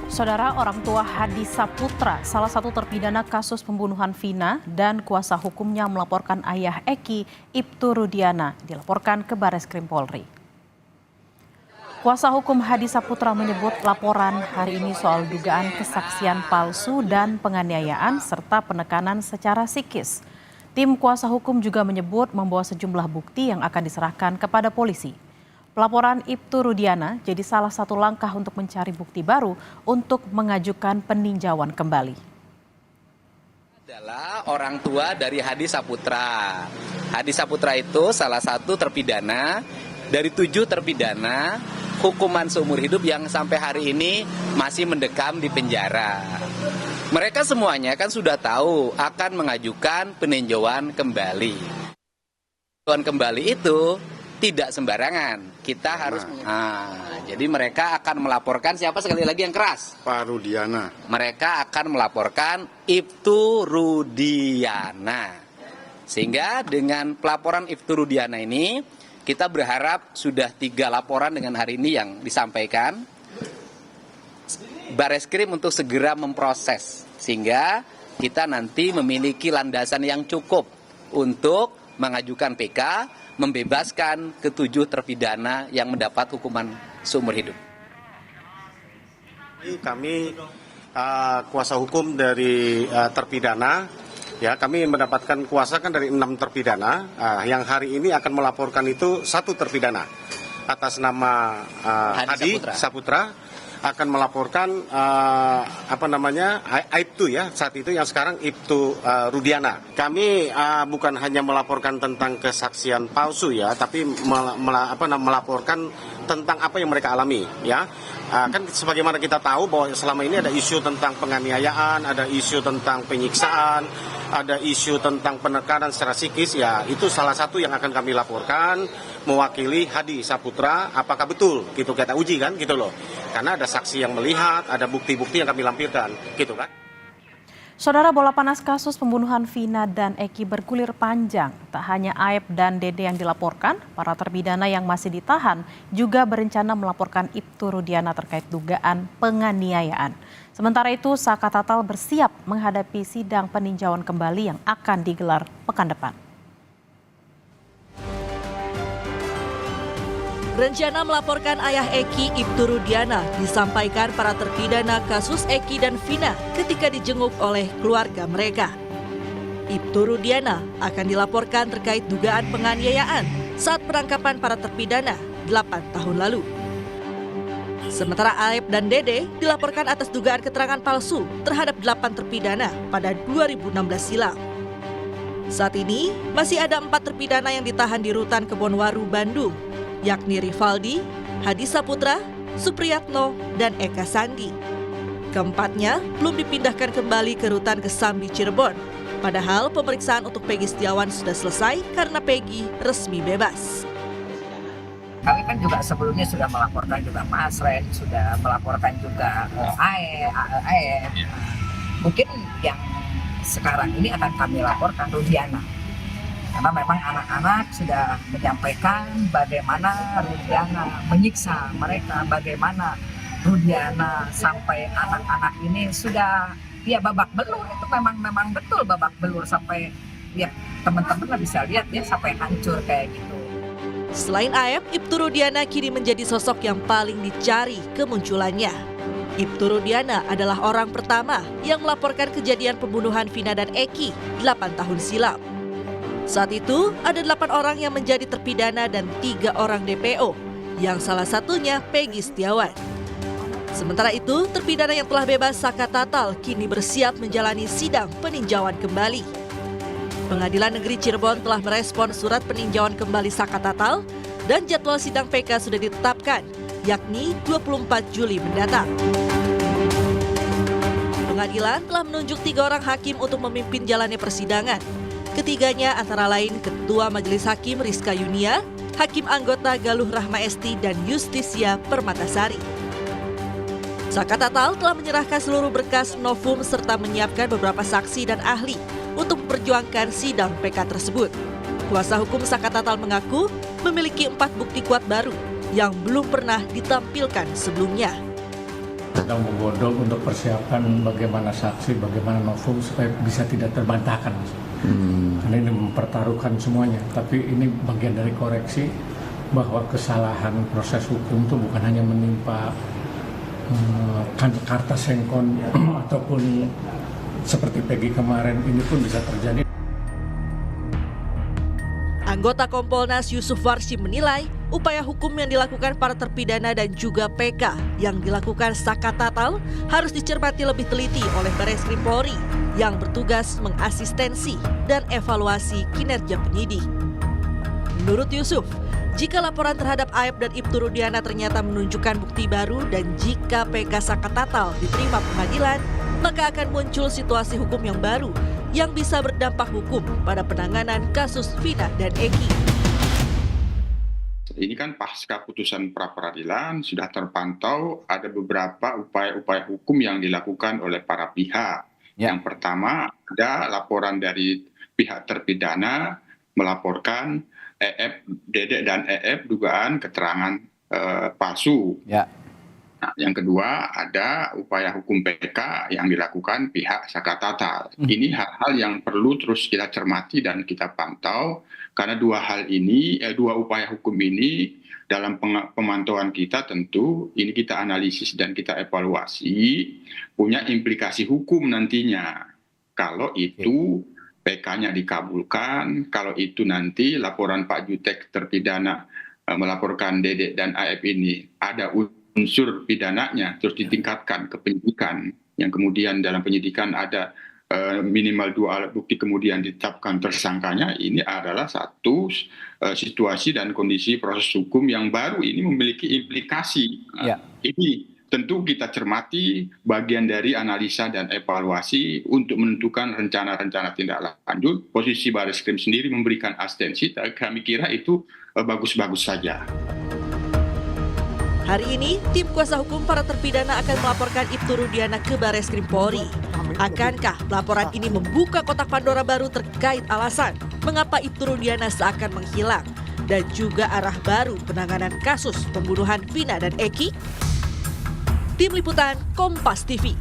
Saudara, orang tua Hadi Saputra, salah satu terpidana kasus pembunuhan Vina dan kuasa hukumnya melaporkan ayah Eki, Ibtu Rudiana, dilaporkan ke Bareskrim Polri. Kuasa hukum Hadi Saputra menyebut laporan hari ini soal dugaan kesaksian palsu dan penganiayaan serta penekanan secara psikis. Tim kuasa hukum juga menyebut membawa sejumlah bukti yang akan diserahkan kepada polisi. Pelaporan Ibtu Rudiana jadi salah satu langkah untuk mencari bukti baru untuk mengajukan peninjauan kembali. Adalah orang tua dari Hadi Saputra. Hadi Saputra itu salah satu terpidana dari 7 terpidana hukuman seumur hidup yang sampai hari ini masih mendekam di penjara. Mereka semuanya kan sudah tahu akan mengajukan peninjauan kembali. Peninjauan kembali itu tidak sembarangan, kita harus jadi mereka akan melaporkan siapa sekali lagi yang keras? Pak Rudiana. Mereka akan melaporkan Ibtu Rudiana. Sehingga dengan pelaporan Ibtu Rudiana ini, kita berharap sudah 3 laporan dengan hari ini yang disampaikan. Bareskrim untuk segera memproses, sehingga kita nanti memiliki landasan yang cukup untuk mengajukan PK, membebaskan ke-7 terpidana yang mendapat hukuman seumur hidup. Kami kuasa hukum dari terpidana, ya kami mendapatkan kuasa kan dari 6 terpidana, yang hari ini akan melaporkan itu 1 terpidana atas nama Hadi Saputra akan melaporkan Ibtu ya saat itu yang sekarang Ibtu Rudiana. Kami bukan hanya melaporkan tentang kesaksian palsu ya, tapi melaporkan tentang apa yang mereka alami ya. Kan sebagaimana kita tahu bahwa selama ini ada isu tentang penganiayaan, ada isu tentang penyiksaan, ada isu tentang penekanan secara psikis ya, itu salah satu yang akan kami laporkan mewakili Hadi Saputra. Apakah betul gitu kita uji kan gitu loh, karena ada saksi yang melihat, ada bukti-bukti yang kami lampirkan gitu kan. Saudara, bola panas kasus pembunuhan Vina dan Eki bergulir panjang. Tak hanya Aep dan Dede yang dilaporkan, para terpidana yang masih ditahan juga berencana melaporkan Ibtu Rudiana terkait dugaan penganiayaan. Sementara itu, Saka Tatal bersiap menghadapi sidang peninjauan kembali yang akan digelar pekan depan. Rencana melaporkan ayah Eki, Ibtu Rudiana, disampaikan para terpidana kasus Eki dan Vina ketika dijenguk oleh keluarga mereka. Ibtu Rudiana akan dilaporkan terkait dugaan penganiayaan saat penangkapan para terpidana 8 tahun lalu. Sementara Aep dan Dede dilaporkan atas dugaan keterangan palsu terhadap 8 terpidana pada 2016 silam. Saat ini masih ada 4 terpidana yang ditahan di Rutan Kebonwaru, Bandung, yakni Rivaldi, Hadi Saputra, Supriyatno, dan Eka Sandi. Keempatnya belum dipindahkan kembali ke Rutan Kesambi, Cirebon. Padahal pemeriksaan untuk Peggy Setiawan sudah selesai karena Peggy resmi bebas. Kami kan juga sebelumnya sudah melaporkan juga Mas Ren, sudah melaporkan juga AE. Mungkin yang sekarang ini akan kami laporkan Rudiana. Karena memang anak-anak sudah menyampaikan bagaimana Rudiana menyiksa mereka, bagaimana Rudiana sampai anak-anak ini sudah ya babak belur. Itu memang betul babak belur sampai ya teman-teman bisa lihat ya sampai hancur kayak gitu. Selain Aep, Ibtu Rudiana kini menjadi sosok yang paling dicari kemunculannya. Ibtu Rudiana adalah orang pertama yang melaporkan kejadian pembunuhan Vina dan Eki 8 tahun silam. Saat itu, ada 8 orang yang menjadi terpidana dan 3 orang DPO, yang salah satunya Peggy Setiawan. Sementara itu, terpidana yang telah bebas Saka Tatal kini bersiap menjalani sidang peninjauan kembali. Pengadilan Negeri Cirebon telah merespon surat peninjauan kembali Saka Tatal dan jadwal sidang PK sudah ditetapkan, yakni 24 Juli mendatang. Pengadilan telah menunjuk 3 orang hakim untuk memimpin jalannya persidangan. Ketiganya antara lain Ketua Majelis Hakim Rizka Yunia, Hakim Anggota Galuh Rahma Esti, dan Justisia Permatasari. Saka Tatal telah menyerahkan seluruh berkas novum serta menyiapkan beberapa saksi dan ahli untuk memperjuangkan sidang PK tersebut. Kuasa hukum Saka Tatal mengaku memiliki 4 bukti kuat baru yang belum pernah ditampilkan sebelumnya. sedang menggodok untuk persiapan bagaimana saksi, bagaimana novum supaya bisa tidak terbantahkan. Karena ini mempertaruhkan semuanya, tapi ini bagian dari koreksi bahwa kesalahan proses hukum itu bukan hanya menimpa Karta Sengkon ataupun seperti Peggy kemarin, ini pun bisa terjadi. Anggota Kompolnas Yusuf Warsim menilai upaya hukum yang dilakukan para terpidana dan juga PK yang dilakukan Saka Tatal harus dicermati lebih teliti oleh Bareskrim Polri yang bertugas mengasistensi dan evaluasi kinerja penyidik. Menurut Yusuf, jika laporan terhadap Aep dan Ibtu Rudiana ternyata menunjukkan bukti baru dan jika PK Saka Tatal diterima pengadilan, maka akan muncul situasi hukum yang baru yang bisa berdampak hukum pada penanganan kasus Vina dan Eki. Ini kan pasca putusan pra-peradilan sudah terpantau ada beberapa upaya-upaya hukum yang dilakukan oleh para pihak. Yang pertama ada laporan dari pihak terpidana melaporkan Dedek dan EF dugaan keterangan palsu. Nah, yang kedua ada upaya hukum PK yang dilakukan pihak Saka Tatal. Ini hal-hal yang perlu terus kita cermati dan kita pantau karena dua upaya hukum ini dalam pemantauan kita tentu ini kita analisis dan kita evaluasi punya implikasi hukum nantinya. Kalau itu PK-nya dikabulkan, kalau itu nanti laporan Pak Jutek terpidana melaporkan Dedek dan AF ini ada unsur pidananya terus ditingkatkan ke penyidikan yang kemudian dalam penyidikan ada minimal 2 alat bukti kemudian ditetapkan tersangkanya, ini adalah satu situasi dan kondisi proses hukum yang baru ini memiliki implikasi. Ini tentu kita cermati bagian dari analisa dan evaluasi untuk menentukan rencana-rencana tindak lanjut. Posisi Bareskrim sendiri memberikan asistensi, kami kira itu bagus-bagus saja. Hari ini, tim kuasa hukum para terpidana akan melaporkan Ibtu Rudiana ke Bareskrim Polri. Akankah laporan ini membuka kotak Pandora baru terkait alasan mengapa Ibtu Rudiana seakan menghilang dan juga arah baru penanganan kasus pembunuhan Vina dan Eki? Tim Liputan Kompas TV.